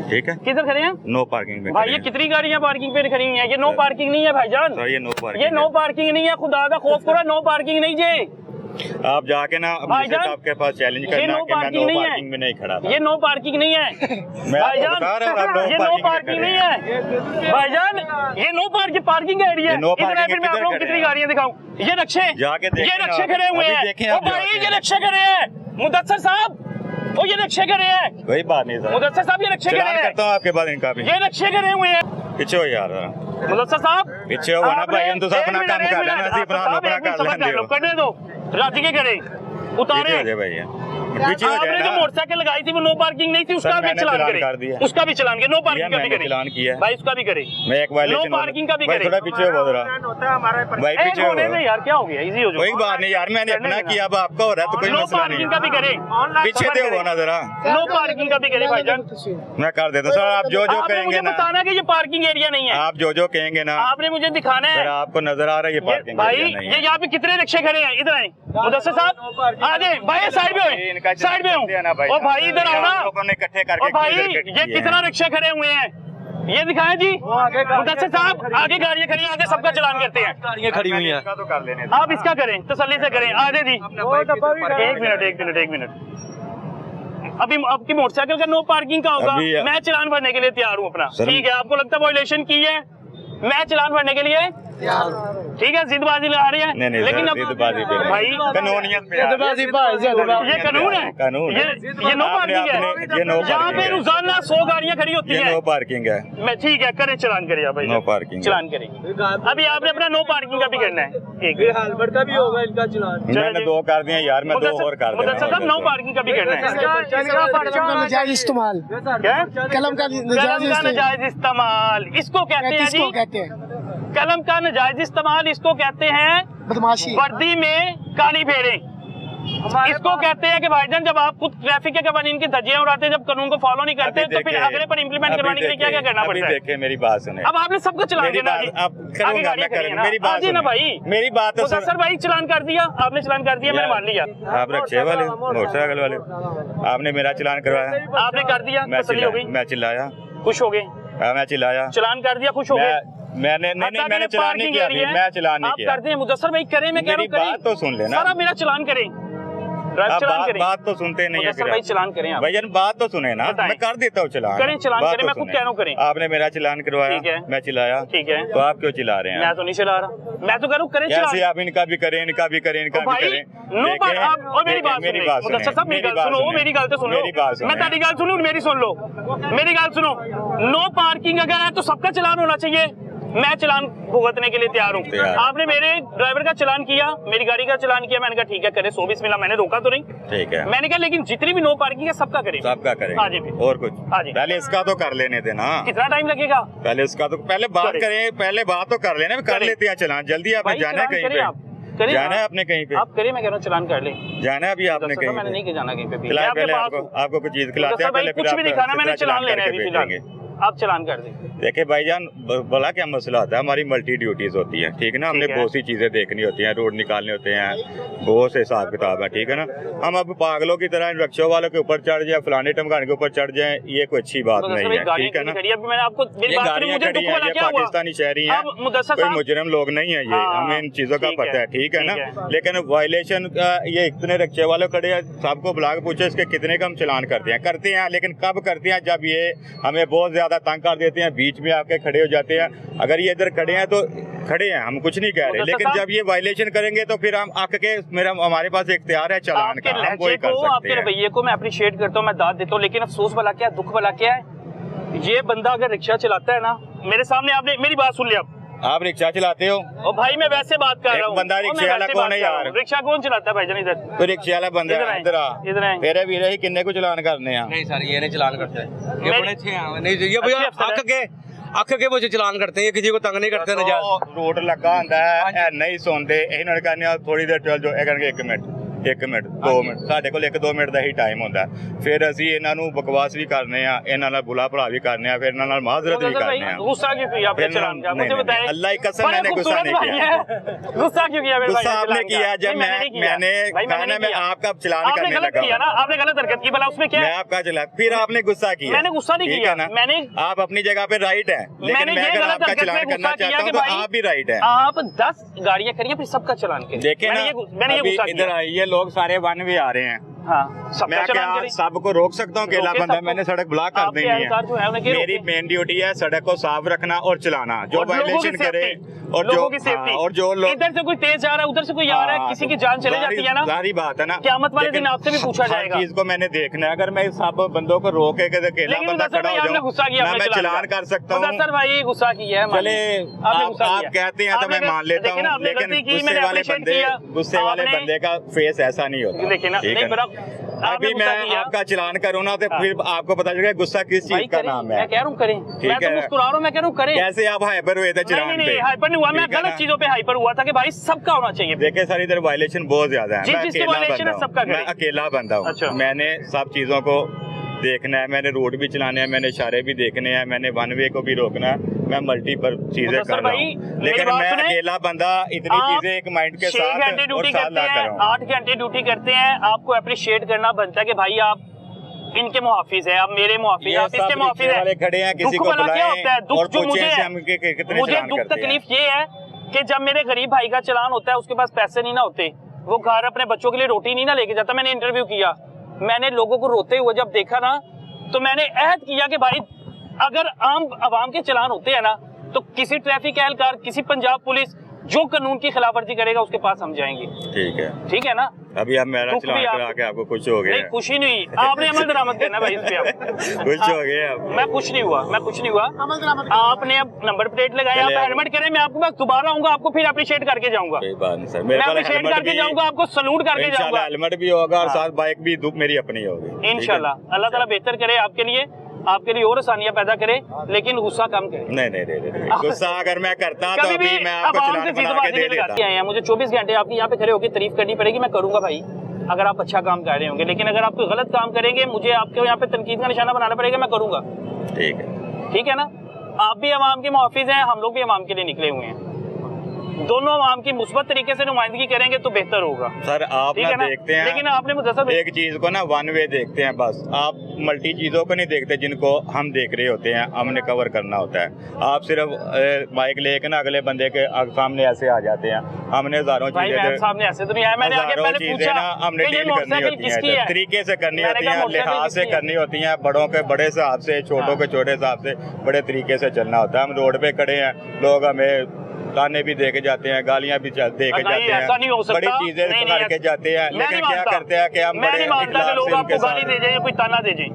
ठीक है? किधर खड़े हैं? नो पार्किंग में। भाई ये कितनी गाड़ियां पार्किंग पे खड़ी हुई हैं? ये नो पार्किंग नहीं है भाईजान, सर ये नो पार्किंग, ये नो पार्किंग नहीं है, खुदा का खौफ करो, नो पार्किंग नहीं जी। आप जाके ना भाईजान, आपके पास चैलेंज ये करना नो कि मैं नो पार्किंग नहीं पार्किंग में नहीं खड़ा था। ये नो पार्किंग नहीं है मैं आपको भाईजान, बता रहा हूँ, आप ये नो पार्किंग नहीं है भाईजान, ये नो पार्किंग का एरिया है। नो इधर पार्किंग फिर मैं आप लोगों को कितनी गाड़ियां दिखाऊं? ये रक्शे, जाके देखें ये रक्शे आप। खड़े हुए अभी हैं। देखें ओ आप भाई जाके। ये रक्शे खड़े हैं, मुदस्सर साहब, ओ ये रक्शे खड़े हैं। कोई बात नहीं सर, मुदस्सर साहब ये रक्शे खड़े चलान हैं, करता हूँ आपके बाद इनका भी। ये रक्शे खड़े हुए हैं। पीछे हो यार, मुदस्सर साहब पीछे हो ना भाई, हम तो अपना काम कर लेना, ਅਸੀਂ अपना कर लेंगे। करने दो, राजी के करे उतारे। पीछे हो जाए भैया, पीछे हो आपने जाए जो ना। मोटरसाइकिल लगाई थी वो नो पार्किंग नहीं थी, उसका भी मैंने चलान चलान करे, कर दिया। उसका भी चलान करे, नो पार्किंग का भी मैंने करे, चलान किया भाई उसका भी करे। मैं एक वायलेशन नो पार्किंग का भी भाई करे। थोड़ा पीछे हो जरा भाई, पीछे हो। होने दे यार, क्या हो गया? इजी हो जाओ। कोई बात नहीं यार, मैंने अपना किया, अब आपका हो रहा है तो कोई नो मसला नहीं पार्किंग का भी करे, पीछे दे हो ना जरा, नो पार्किंग का भी करे भाईजान। मैं कर देता हूँ सर, आप जो आपने कहेंगे मुझे ना, बताना कि ये पार्किंग एरिया नहीं है, आप जो कहेंगे ना आपने मुझे दिखाना सर, है। आपको नजर आ रहा है ये पार्किंग भाई एरिया नहीं ये है। यहाँ पे कितने रिक्शे खड़े हैं? इधर आए मुदस्सर साहब, आ जाए भाई, साइड में हो, साइड में हो। ओ भाई इधर आओ ना, लोगों ने इकट्ठे ओ करके भाई किए हैं। ये कितना रिक्शे खड़े हुए हैं, ये दिखाएं जी। मुदस्सर साहब आगे गाड़ियां खड़ी हैं, आगे सबका चलान करते हैं। गाड़ियाँ खड़ी हुई हैं, इसका तो कर लेने आप इसका करें, तसल्ली से करें। आ जाए जी, एक मिनट। अभी आपकी मोटरसाइकिल का नो पार्किंग का होगा, अभी- मैं चलान भरने के लिए तैयार हूँ अपना, सर- ठीक है? आपको लगता है वायलेशन की है, मैं चलान भरने के लिए ठीक है? जिदबाजी लगा रही है, नहीं लेकिन अब जिदबाजी पे नहीं। भाई कानूनियत पे यार। ये कानून है, कानून है। ये नो आपने पार्किंग है। अपने- ये नो यहाँ पार्किंग पे है। रोजाना 100 गाड़ियां खड़ी होती ये हैं। नो पार्किंग है, मैं ठीक है, करें चलान करिए भाई, नो पार्किंग है। चलान करें। अभी आपने अपना नो पार्किंग का भी करना है, एक हेलमेट का भी होगा इनका चलान। मैंने 2 कर दिए यार, मैं 2 और कर मुदस्सर साहब नो देना। पार्किंग का भी करना है। नाजायज इस्तेमाल, क्या? कलम का कलम का नाजायज इस्तेमाल इसको कहते हैं जी, कहते हैं कलम का नाजायज इस्तेमाल इसको कहते हैं बदमाशी। वर्दी में काली फेरे, इसको कहते हैं कि भाईजान जब आप खुद ट्रैफिक के कवानीन की धज्जियां उड़ाते हैं, जब कानून को फॉलो नहीं करते, तो फिर अगले पर इंप्लीमेंट करवाने के लिए क्या क्या करना पड़ता है? देखिए मेरी बात सुने, अब आपने सबका चलान मेरी करना बात जी, आप आगे करूंगा, गाड़ियां मैं खड़ी हैं करूंगा, ना, मेरी बात आगे ना सुने। भाई, मेरी बात तो मुदस्सर भाई चलान कर दिया, आपने चलान कर दिया, मैंने मान लिया। आप रिक्शे वाले, मोटरसाइकिल वाले, आपने मेरा चलान करवाया, आपने कर दिया, मैं तसल्ली हो गई, मैं चिल्लाया, खुश हो गए, मैं चिल्लाया, चलान कर दिया, खुश हो गए। मैंने नहीं मैंने चलान नहीं किया अभी, मैं चलान नहीं किया। आप करते हैं मुदस्सर भाई, करें, मैं कह रहा मेरी हूं करें। बात तो सुन लेना। सर आप मेरा चलान करें, ड्राइव चलान करें। बात तो सुनते नहीं है मुदस्सर भाई चलान करें आप। भैया बात तो सुने ना, बताएं। मैं कर देता हूँ चलान। करें चलान बात करें, तो मैं खुद सुने। कह रहा हूं करें। आपने मेरा चलान करवाया, ठीक है। मैं चिल्लाया, ठीक है। तो आप क्यों चिल्ला रहे हैं? मैं तो नहीं चला रहा, मैं तो कह रहा हूं करें कैसे चलान। आप इनका भी करें, इनका भी करें, इनका भी भाई करें? नो बात आप, और मेरी बात मेरी सुनो बात मुदस्सर साहब, मेरी बात सुनो, मेरी गल तो सुनो, मेरी बात मैं तेरी गल सुनूं, मेरी सुन लो, मेरी गल सुनो। नो पार्किंग अगर है तो सबका चलान होना चाहिए, मैं चलान भुगतने के लिए तैयार हूँ। आपने मेरे ड्राइवर का चलान किया, मेरी गाड़ी का चलान किया, मैंने कहा ठीक है करे, 120 मिला, मैंने रोका तो नहीं। ठीक है, मैंने कहा लेकिन जितनी भी नो पार्किंग है सबका करें, सबका करें। हाँ जी फिर। और कुछ हाँ जी। पहले इसका तो कर लेने देना। कितना टाइम लगेगा? पहले इसका तो पहले बात करें। करें, पहले बात तो कर लेना, कर करें। लेते हैं चलान। जल्दी आपने भाई जाना है चलान कहीं करें आप, पे? करें जाना है आप। आपने कहीं पे? आप करें, मैं कह रहा हूँ चलान कर ले। जाना है अभी आपने मुदस्सर कहीं मैंने पे? नहीं जाना कहीं पे भी। खिलाए मैं आपके पहले पास हूँ। आपको कुछ चीज खिलाते हैं मुदस्सर भाई पहले, कुछ भी नहीं खाना, मैंने सीधा चलान लेना है करके अभी फिलहाल। भेजेंगे। आप चलान कर दें। देखिए भाईजान, बड़ा क्या मसला होता है, हमारी मल्टी ड्यूटीज होती है, ठीक है ना। हमने ठीक है। बहुत सी चीजें देखनी होती हैं, रोड निकालने होते हैं, बहुत से हिसाब किताब है, ठीक है ना। हम अब पागलों की तरह रिक्शा वालों के ऊपर चढ़ जाए, फलाने टमकाने के ऊपर चढ़ जाए, ये कोई अच्छी बात नहीं है, ठीक है ना। मैंने आपको मेरी ये बात सुनी, गाड़ियाँ मुझे खड़ी दुख हैं, वाला ये क्या हुआ? पाकिस्तानी शहरी हैं, अब मुदस्सर कोई साहब, मुजरिम लोग नहीं है ये, हाँ, हमें इन चीजों का ठीक पता है, ठीक है ठीक ना। है। लेकिन वायलेशन का ये इतने रिक्शे वाले खड़े हैं, सबको बुला के पूछे इसके कितने का हम चलान करते हैं, लेकिन कब करते हैं? जब ये हमें बहुत ज्यादा तंग कर देते हैं, बीच में आके खड़े हो जाते हैं। अगर ये इधर खड़े हैं तो खड़े हैं, हम कुछ नहीं कह रहे, लेकिन जब ये वायलेशन करेंगे तो फिर हम आके के हमारे पास इख्तियार है चलान आपके का, हम लहजे वही कर को, सकते आपके हैं। रवैये को मैं अप्रिशिएट करता हूँ, मैं दाद देता हूँ, लेकिन अफसोस वाला क्या है, दुख वाला क्या है, ये बंदा अगर रिक्शा चलाता है ना, मेरे सामने आपने मेरी बात सुन लिया, आप रिक्शा चलाते हो? और भाई मैं वैसे बात कर एक रहा हूँ, बंदा रिक्शे वाला कौन है यार? रिक्शा कौन चलाता है भाईजान? इधर कोई रिक्शे वाला बंदा इधर आए, इधर आ, इधर आए। तेरे वीरे ही किन्ने को चलान करने हैं? नहीं सर, ये नहीं चलान करते हैं, ये मैं- बड़े अच्छे हैं। नहीं ये भैया अच्छे अफसर हैं। अख के मुझे चलान करते हैं, ये किसी को तंग नहीं करते नजायज। रोड लगा ਹੁੰਦਾ ਹੈ नहीं सुनते ਇਹਨਾਂ ਕਹਿੰਦੇ ਥੋੜੀ ਦੇਰ ਚੱਲ ਜਾਓ, ਇਹ ਕਹਿੰਗੇ 1 ਮਿੰਟ 2 ਮਿੰਟ, ਸਾਡੇ ਕੋਲ 1-2 ਮਿੰਟ ਦਾ ਹੀ ਟਾਈਮ ਹੁੰਦਾ। ਫਿਰ ਅਸੀਂ ਇਹਨਾਂ ਨੂੰ ਬਕਵਾਸ ਵੀ ਕਰਨੇ ਆ, ਇਹਨਾਂ ਨਾਲ ਬੁਲਾ ਭਲਾ ਵੀ ਕਰਨੇ ਆ, ਫਿਰ ਇਹਨਾਂ ਨਾਲ ਮਾਜ਼ਰਤ ਵੀ करने हैं। गुस्सा क्यों किया आपने फिर चलान का? नहीं, मुझे नहीं, बताएं। अल्लाह की कसम बड़े मैंने गुस्सा खूबसूरत नहीं भाई किया। हैं। गुस्सा क्यों किया? गुस्सा आपने किया जब मैंने मैं आपका चलान आपने करने गलत लगा। किया ना, आपने गलत हरकत की, भला उसमें क्या मैं है? आपका चला, फिर आपने गुस्सा किया। मैंने गुस्सा नहीं ठीक किया, है ना? मैंने आप अपनी जगह पे राइट है, लेकिन मैंने मैं ये अगर गलत आपका हरकत चलान में करना गुस्सा किया चाहता हूँ कि तो भाई आप भी राइट है। आप 10 गाड़ियां करिए फिर सबका चलान करिए। देखे ना, मैंने ये अभी गुस्सा इधर किया। आइए, लोग सारे वन वे आ रहे हैं, हाँ, सबका मैं चलान क्या करिए। सबको रोक सकता हूँ? अकेला रोके बंदा, सबको। मैंने सड़क ब्लॉक कर आपके देनी एहलकार जो है, उन्हें है। क्यों मेरी रोके? मेन ड्यूटी है सड़क को साफ रखना और चलाना, जो और लोगों की वायलेशन करे सेफ्टी, और लोगों जो की सेफ्टी, हाँ, और जो लोग इधर से कोई तेज जा रहा है, उधर से कोई आ रहा है, किसी की जान चले जाती है ना, सारी बात है ना। क़यामत वाले लेकिन दिन आपसे भी पूछा हर जाएगा। चीज को मैंने देखना है, अगर मैं सब बंदों को रोक के अकेला लेकिन बंदा मुदस्सर खड़ा भाई हो आपने गुस्सा किया, जाऊँ, आपने मैं चलान कर सकता हूँ। मुदस्सर भाई गुस्सा किया है, चले आपने गुस्सा आप किया। कहते हैं तो मैं आपने- मान लेता देखिए ना, हूँ, आपने लेकिन गलती की, गुस्से मैंने वाले appreciate बंदे किया। गुस्से वाले आपने- बंदे का फेस ऐसा नहीं होता। देखिए ना, ठीक नहीं है ना? बड़ा अभी मैं आपका चलान करूँ ना तो फिर आपको पता चलेगा गुस्सा किस भाई चीज का करें, नाम मैं है। कह रहा हूँ करें, मैं तो है। मुस्कुरा रहा हूँ, मैं कह रहा हूँ करें। कैसे आप हाइपर हुए थे चलान नहीं पे? नहीं, हाइपर नहीं हुआ, मैं ठीक है गलत ना? चीजों पे हाइपर हुआ था कि भाई सबका होना चाहिए। देखिए सर, इधर वायलेशन बहुत ज्यादा है, जिस मैं चीज़ की अकेला violation बंदा है, सबका हूँ, करें। मैं अकेला बंदा अच्छा। हूँ, मैंने सब चीजों को देखना है, मैंने रोड भी चलाने हैं, मैंने इशारे भी देखने हैं, मैंने वन वे को भी रोकना है, मैं मल्टीपल चीजें मुदस्सर कर रहा भाई, हूँ, मेरी लेकिन बात मैं सुने, अकेला बंदा इतनी आप चीजें एक माइंड के 6 साथ घंटे और ड्यूटी साथ करते ला कर हैं, हूँ। 8 घंटे ड्यूटी करते हैं, आपको अप्रिशिएट करना बनता है कि भाई आप इनके मुहाफिज है, आप मेरे मुहाफिज, ये आप सब इसके मुहाफिज रिक्शे वाले है। खड़े हैं, किसी दुख को वाला क्या होता है? बुलाएं दुख और जो पूछें मुझे से है, हम कितने मुझे चलान दुख करते हैं। तकलीफ ये है कि जब मेरे गरीब भाई का चलान होता है, उसके पास पैसे नहीं ना होते, वो घर अपने बच्चों के लिए रोटी नहीं ना लेके जाता। मैंने इंटरव्यू किया, मैंने लोगों को रोते हुए जब देखा ना, तो मैंने अहद किया कि भाई अगर आम आवाम के चलान होते हैं ना, तो किसी ट्रैफिक एहलकार, किसी पंजाब पुलिस जो कानून की खिलाफवर्जी करेगा उसके पास हम जाएंगे। ठीक है ना? अभी आप मेरा चलान करा के आपको खुश हो गए? नहीं, खुशी नहीं, आपने अमल दरामद करना भाई इस पे आप। खुश हो गए आप? मैं खुश नहीं हुआ, मैं कुछ नहीं हुआ। आपने अब नंबर प्लेट लगाया, आप हेलमेट करें, मैं आपके पास दोबारा आऊंगा, आपको फिर अप्रिशिएट करके जाऊंगा। कोई बात नहीं सर, मैं मेरे पास अप्रिशिएट हेलमेट करके भी, जाऊंगा, आपको सलूट करके इंशाल्लाह जाऊंगा। हेलमेट भी होगा और हाँ। साथ बाइक भी मेरी अपनी होगी इंशाल्लाह। अल्लाह ताला बेहतर करे आपके लिए और आसानियां पैदा करे, लेकिन गुस्सा कम करे। नहीं गुस्सा अगर मैं करता तो कभी अभी भी मैं आपको आवाम चलान से बना के दे देता। आए हैं, मुझे 24 घंटे आपकी यहाँ पे खड़े होकर तारीफ करनी पड़ेगी, मैं करूंगा भाई अगर आप अच्छा काम कर रहे होंगे, लेकिन अगर आप कोई गलत काम करेंगे, मुझे आपके यहाँ पे तनकीद का निशाना बनाना पड़ेगा, मैं करूंगा। ठीक है ना? आप भी अवाम के मुहाफिज हैं, हम लोग भी अवाम के लिए निकले हुए हैं। दोनों आवाम की मुस्बत तरीके से नुमाइंदगी करेंगे तो बेहतर होगा। सर आप ठीक ना है ना? देखते हैं, लेकिन आपने मुदस्सर एक चीज को ना वन वे देखते हैं बस, आप मल्टी चीजों को नहीं देखते जिनको हम देख रहे होते हैं, हमने कवर करना होता है। आप सिर्फ बाइक लेके ना अगले बंदे के सामने ऐसे आ जाते हैं, हमने हजारों चीजें सामने ऐसे तो नहीं आया, मैंने आगे हजारों पहले चीजें पूछा ना हमने कि ये डील करनी मोटरसाइकिल होती किसकी है, है? तरीके से करनी मैंने होती कहा है, मोटरसाइकिल लिहाज से किसकी है? करनी होती है, बड़ों के बड़े हिसाब से, छोटों के छोटे हिसाब से बड़े तरीके से चलना होता है। हम रोड पे खड़े हैं, लोग हमें ताने भी दे के जाते हैं, गालियां भी दे के जाते ऐसा नहीं हो हैं, सकता। बड़ी चीजें नहीं, करके जाते हैं, मैं लेकिन नहीं क्या मानता। करते हैं कि हम मैं बड़े नहीं मानता कि इखलास लोग से आपको उनके गाली साथ दे जाए या कोई ताना दे जाए।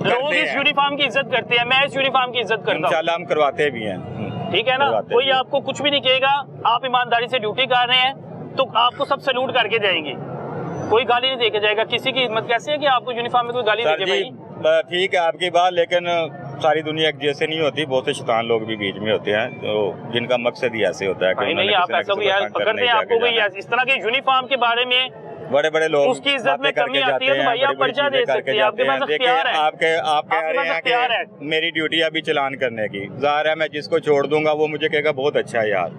लोग इस हैं। यूनिफॉर्म की इज्जत करते हैं, मैं इस यूनिफॉर्म की इज्जत करता हूँ। इंशाल्लाह हम करवाते भी हैं। ठीक है ना, करवाते कोई भी हैं। आपको कुछ भी नहीं कहेगा, आप ईमानदारी से ड्यूटी कर रहे हैं तो आपको सब सैल्यूट करके जाएंगे, कोई गाली नहीं देके जाएगा। किसी की हिम्मत कैसे है कि आपको यूनिफॉर्म में कोई गाली सर दे जी भाई? ठीक है आपकी बात, लेकिन सारी दुनिया एक जैसे नहीं होती, बहुत से शैतान लोग भी बीच में होते हैं, तो जिनका मकसद ही ऐसे होता है कि नहीं उन्होंने आप किसी ना ऐसा किसी कोई को तंग पकड़ते करने हैं, आपको जाके कोई जाना। इस तरह के यूनिफॉर्म के बारे में बड़े बड़े लोग उसकी इज्जत में बातें कमी करके आती है तो जाते भाई हैं, आप बड़ी-बड़ी पर्चा दे चीजें सकते हैं, आपके करके पास जाते हैं। अख्तियार है। आप कह आपके रहे पास हैं अख्तियार है। कि मेरी ड्यूटी अभी चालान करने की, जाहिर है मैं जिसको छोड़ दूंगा वो मुझे कहेगा बहुत अच्छा है यार,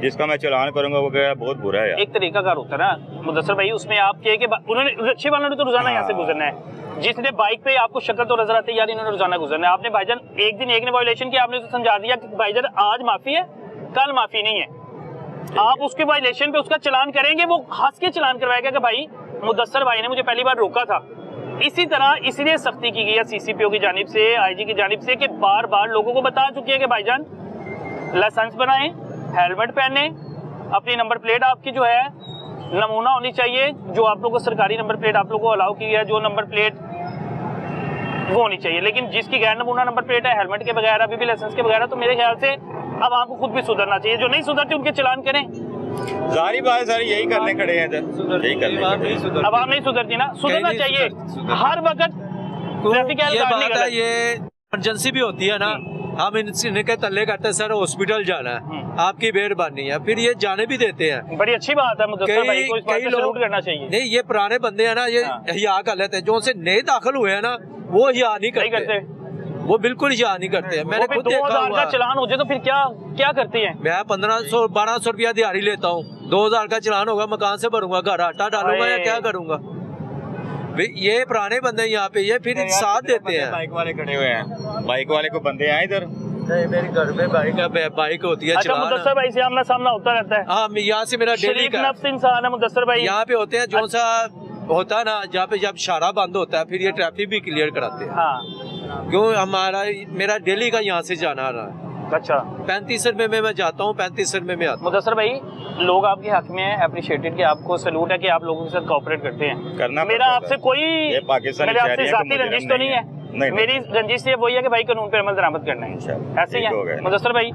जिसका मैं चालान करूंगा वो कहेगा बहुत बुरा है यार। एक तरीका कार होता है ना मुदस्सर भाई, उसमें आप कहे कि उन्होंने रिक्शे वालों ने तो रोजाना यहाँ से गुजरना है, जिसने बाइक पे आपको शक्ल तो नजर आती है यार इन्होंने रोजाना गुजरना है। आपने भाईजान एक दिन एक ने वायलेशन किया, आपने उसे समझा दिया कि भाईजान आज माफी है कल माफी नहीं है, आप उसके वायलेशन पे उसका चालान करेंगे, वो हंस के चालान करवाएगा कि भाई मुदस्सर भाई ने मुझे पहली बार रोका था। इसी तरह इसलिए सख्ती की गई है सीसीपीओ की जानिब से, आईजी की जानिब से, कि बार बार लोगों को बता चुकी है कि भाईजान लाइसेंस बनाएं, हेलमेट पहने, अपनी नंबर प्लेट आपकी जो है नमूना होनी चाहिए, जो आप लोगों को सरकारी नंबर प्लेट आप लोगों को अलाउ की है, जो नंबर प्लेट वो होनी चाहिए। लेकिन जिसकी गैर नमूना नंबर प्लेट है, हेलमेट के बगैर, अभी भी लाइसेंस के बगैर, तो मेरे ख्याल से अब आपको खुद भी सुधरना चाहिए। जो नहीं सुधरते उनके चालान करें। जारी बात है सर, यही करने खड़े हैं सर, यही करने खड़े हैं। अब आप नहीं सुधरती ना, सुधरना चाहिए हर वक्त। ट्रैफिक ये बात है, ये इमरजेंसी भी होती है ना, हम इनके तल्ले करते हैं सर हॉस्पिटल जाना है, आपकी मेहरबानी है, फिर ये जाने भी देते हैं। बड़ी अच्छी बात है मुदस्सर भाई को इस बात पे सैल्यूट करना चाहिए। नहीं ये पुराने बंदे हैं ना, ये हिया कर लेते हैं, जो उनसे नए दाखिल हुए हैं ना वो हिया नहीं करते, वो बिल्कुल हिया नहीं करते हैं। मैंने खुद देखा 2000 हुआ का चालान हो जाए तो फिर क्या करते हैं? मैं 1500-1200 रुपया दिहाड़ी लेता हूँ, 2000 का चालान होगा मैं कहाँ से भरूंगा, घर आटा डालूंगा या क्या करूंगा? ये पुराने बंदे यहाँ पे ये फिर साथ देते हैं। बाइक वाले खड़े हुए हैं, बाइक वाले को बंदे आए इधर। नहीं मेरे घर में बाइक होती है, अच्छा मुदस्सर भाई से आमना सामना होता रहता है। हाँ यहाँ से मेरा डेली शरीफ का नफ्स इंसान है मुदस्सर भाई। यहाँ पे होते हैं, जो सा होता है ना जहाँ पे जब शारा बंद होता है फिर ये ट्रैफिक भी क्लियर कराते हैं। हाँ क्यों मेरा डेली का यहाँ से जाना रहा है। अच्छा 35 रुपए में मैं जाता हूँ, 35 रुपए में आता हूँ। मुदस्सर भाई लोग आपके हक में है, अप्रिशिएटेड, कि आपको सैल्यूट है कि आप लोगों के साथ कोऑपरेट करते हैं। करना मेरा आपसे कोई ये पाकिस्तानी मेरे आपसे शहरी हैं, जाती मुझे रंजिश तो नहीं है। नहीं, मेरी रंजिश सिर्फ वही है कि भाई कानून पे अमल दरामद करना है, ऐसे ही ठीक हो है। गया। मुदस्सर भाई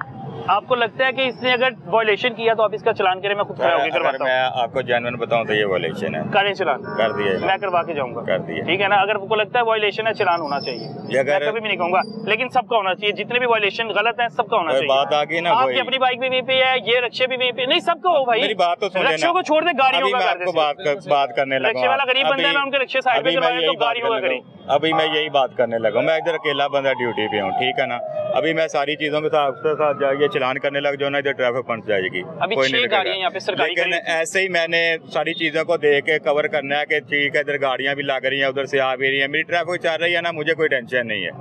आपको लगता है कि इसने अगर वायलेशन किया तो आप इसका चालान करें? मैं खुद खड़ा होकर अगर करवाता मैं हूँ। आपको जेन्युइन बताऊं तो ये वायलेशन है, करें चालान, कर दिया मैं करवा के जाऊंगा। कर दिया। ठीक है ना, अगर आपको लगता है वायलेशन है चालान होना चाहिए, ये मैं कभी भी नहीं कहूंगा, लेकिन सबका होना चाहिए, जितने भी वायलेशन गलत है सबका होना चाहिए। बात आ गई ना, आपकी अपनी बाइक भी वहीं पे है, ये रिक्शे भी वहीं पे, नहीं सबका हो भाई। मेरी बात तो सुन लेना। रिक्शों को छोड़ दे, गाड़ियों अभी का मैं कर आपको दे। बात करने लगा। रिक्शे वाला गरीब बंदा है, मैं उनके रिक्शे साइड पे चलवाया तो गाड़ियों का करें। अभी मैं यही बात करने लगा, मैं इधर अकेला बंदा ड्यूटी पे हूँ, ठीक है ना। अभी मैं सारी चीजों के साथ जाइए चलान करने लग जाओ ना, इधर ट्रैफिक फंस जाएगी। अभी 6 गाड़ियां यहाँ पे सरकारी लेकिन ऐसे ही मैंने सारी चीजों को देख के कवर करना है कि ठीक है इधर गाड़ियां भी लग रही हैं, उधर से आ भी रही है, मेरी ट्रैफिक चल रही है ना, मुझे कोई टेंशन नहीं है।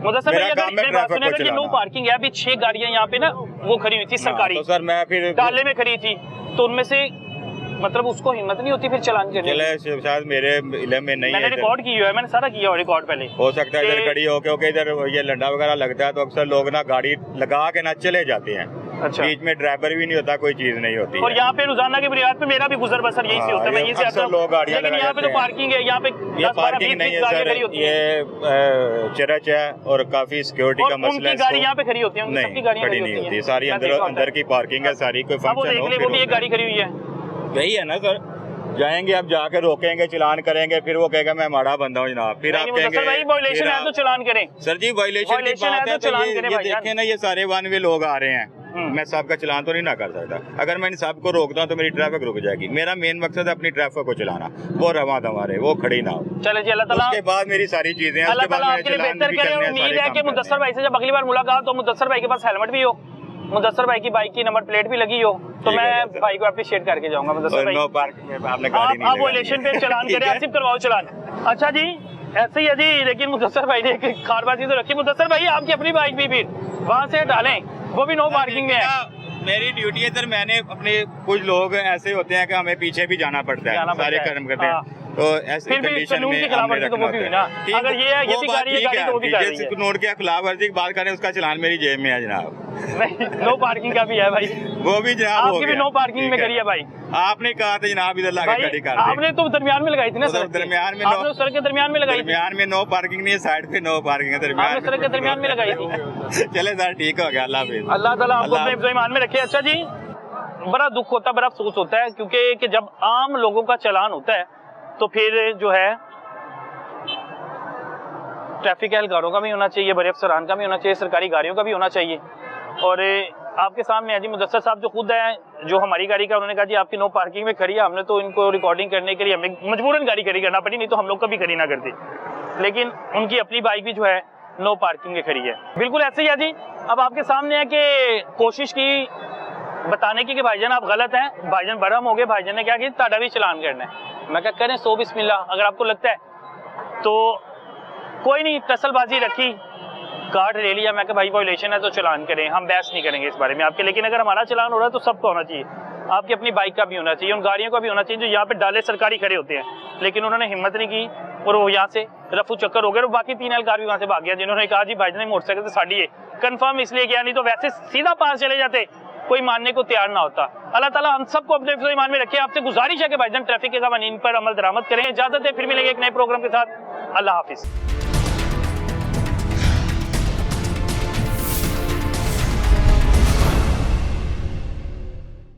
मुदस्सर भाई अगर मेरी बात सुनिए, अगर ये नो चलाना। पार्किंग है, अभी 6 गाड़ियां यहाँ पे ना वो खड़ी हुई थी सरकारी, तो सर मैं फिर डाले में खड़ी थी, तो उनमें से मतलब उसको हिम्मत नहीं होती फिर चालान करने की। चले शायद मेरे इलम में नहीं मैंने है, रिकॉर्ड की हुआ है, मैंने सारा किया हुआ रिकॉर्ड पहले। हो सकता है इधर कि- खड़ी हो क्योंकि इधर ये लंडा वगैरह लगता है तो अक्सर लोग ना गाड़ी लगा के ना चले जाते हैं। अच्छा। बीच में ड्राइवर भी नहीं होता, कोई चीज नहीं होती और है। यहाँ पे रोजाना की बुनियाद पे मेरा भी गुजर बसर यही से होता है, मैं यहीं से आता अक्सर लोग हूँ, गाड़ियाँ लेकिन लगा यहाँ पे तो जाते हैं। पार्किंग है, यहाँ पे ये 10-12-20 पार्किंग नहीं है गाड़ियाँ सर, खड़ी होती हैं। ये चर्च है और काफी सिक्योरिटी और का मसला उनकी है। गाड़ी यहाँ पे खड़ी होती है, उनकी सबकी नहीं गाड़ियाँ खड़ी खड़ी नहीं होती होती, हैं। सारी मैं अंदर देखा होता है। अंदर की पार्किंग है सारी, कोई अब वो फंक्शन देख हो ले, वो भी एक गाड़ी खड़ी हुई है। यही है ना सर, जाएंगे अब जाके रोकेंगे, चालान करेंगे, फिर वो कहेगा मैं माड़ा बंदा हूँ जनाब, फिर आप कहेंगे भाई वायलेशन है तो चालान करें। सर जी वायलेशन की वायलेशन है बात तो है तो चालान ये करें भाईजान। देखें ना, ये सारे वन वे लोग आ रहे हैं, मैं सबका चलान तो नहीं ना कर सकता। अगर मैं इन सबको रोकता हूँ तो मेरी ट्रैफिक रुक जाएगी। मेरा मेन मकसद है अपनी ट्रैफिक को चलाना, वो रवा दवा रहे, वो खड़ी ना हो। चले जी, अल्लाह ताला उसके बाद मेरी सारी चीजें, अल्लाह उसके बाद ताला मेरे आपके लिए चलान बेहतर भी करे। करने हैं, उम्मीद सारे है काम कि करने मुदस्सर हैं। भाई से जब अगली बार मुलाकात हो, मुदस्सर भाई के पास हेलमेट भी हो, मुदस्सर भाई की बाइक की नंबर प्लेट भी लगी हो तो ठीक है, मैं जैसे। भाई को अप्रिशिएट करके जाऊंगा मुदस्सर और भाई। नो पार्किंग में आपने गाड़ी नहीं आप वो लगानी इलेक्शन है। पे चलान ठीक करें, है। आसिफ करवाओ चलान। अच्छा जी, ऐसे ही है जी, लेकिन मुदस्सर भाई ने एक खारबाजी तो रखी। मुदस्सर भाई आपकी अपनी बाइक भी फिर वहाँ से डालें, वो भी नो पार्किंग में है। मेरी ड्यूटी है सर, मैंने अपने कुछ लोग ऐसे होते हैं कि हमें पीछे भी जाना पड़ता है, सारे कर्म करते हाँ। हैं, तो ऐसी फिर भी कंडीशन कानून की में खिलाफवर्जी हमने तो वो भी हुई ना। ठीक, अगर ये है, ये वो भी बात गाड़ी है, ठीक गाड़ी तो वो भी कर रही है। नोट की खिलाफवर्जी की बात करें, उसका चलान मेरी जेब में है जनाब। नहीं, नो पार्किंग का भी है भाई, वो भी जनाब हो आपकी भी गया। नो पार्किंग में ठीक करी है भाई। आपने कहा था जनाब इधर लाके भाई खड़ी कर दी। आपने तो दरमियान में लगाई थी ना उधर सड़क के। दरमियान में आपने सड़क के दरमियान में लगाई थी। दरमियान में नो पार्किंग नहीं है, साइड पे नो पार्किंग है, आपने सड़क के दरमियान में लगाई थी। चले सर, ठीक हो गया, अल्लाह हाफिज। अल्लाह ताला आपको अल्लाह- अपने ईमान में रखे। अच्छा जी, बड़ा दुख होता है, बड़ा अफसोस होता है, क्योंकि कि जब आम लोगों का चालान होता है तो फिर जो है ट्रैफिक एहलकारों का भी होना चाहिए, बड़े अफसरान का भी होना चाहिए, सरकारी गाड़ियों का भी होना चाहिए। और आपके सामने है जी मुदस्सर साहब जो खुद है, जो हमारी गाड़ी का, उन्होंने कहा जी आपकी नो पार्किंग में खड़ी है। हमने तो इनको रिकॉर्डिंग करने के लिए हमें मजबूरन गाड़ी खड़ी करना पड़ी, नहीं तो हम लोग कभी खड़ी ना करते। लेकिन उनकी अपनी बाइक भी जो है नो पार्किंग में खड़ी है। बिल्कुल ऐसे ही है जी। अब आपके सामने है कि कोशिश की बताने की कि भाईजान आप गलत हैं, भाईजान बरहम हो गए, भाईजान ने क्या किया, ताड़ा भी चलान करना है। मैं क्या करें, सो बिस्मिल्लाह, अगर आपको लगता है तो कोई नहीं, टसलबाजी रखी, कार्ड ले लिया, मैं कहा भाई वायलेशन है तो चलान करें, हम बहस नहीं करेंगे इस बारे में आपके। लेकिन अगर हमारा चलान हो रहा है तो सबका होना चाहिए, आपकी अपनी बाइक का भी होना चाहिए, उन गाड़ियों का भी होना चाहिए जो यहाँ पे डाले सरकारी खड़े होते हैं। लेकिन उन्होंने हिम्मत नहीं की और वो यहाँ से रफू चक्कर हो गए और बाकी 3 एहलकार भी वहाँ से भाग गया, जिन्होंने कहा जी भाईजान मोटरसाइकिल तो साड़ी है। कंफर्म इसलिए किया, नहीं तो वैसे सीधा पास चले जाते, कोई मानने को तैयार ना होता। अल्लाह ताला हम सबको अपने ईमान में रखे। आपसे गुजारिश है कि भाईजान ट्रैफिक के कानून पर अमल दरामद करें। इजाजत है, फिर मिलेंगे एक नए प्रोग्राम के साथ। अल्लाह हाफिज।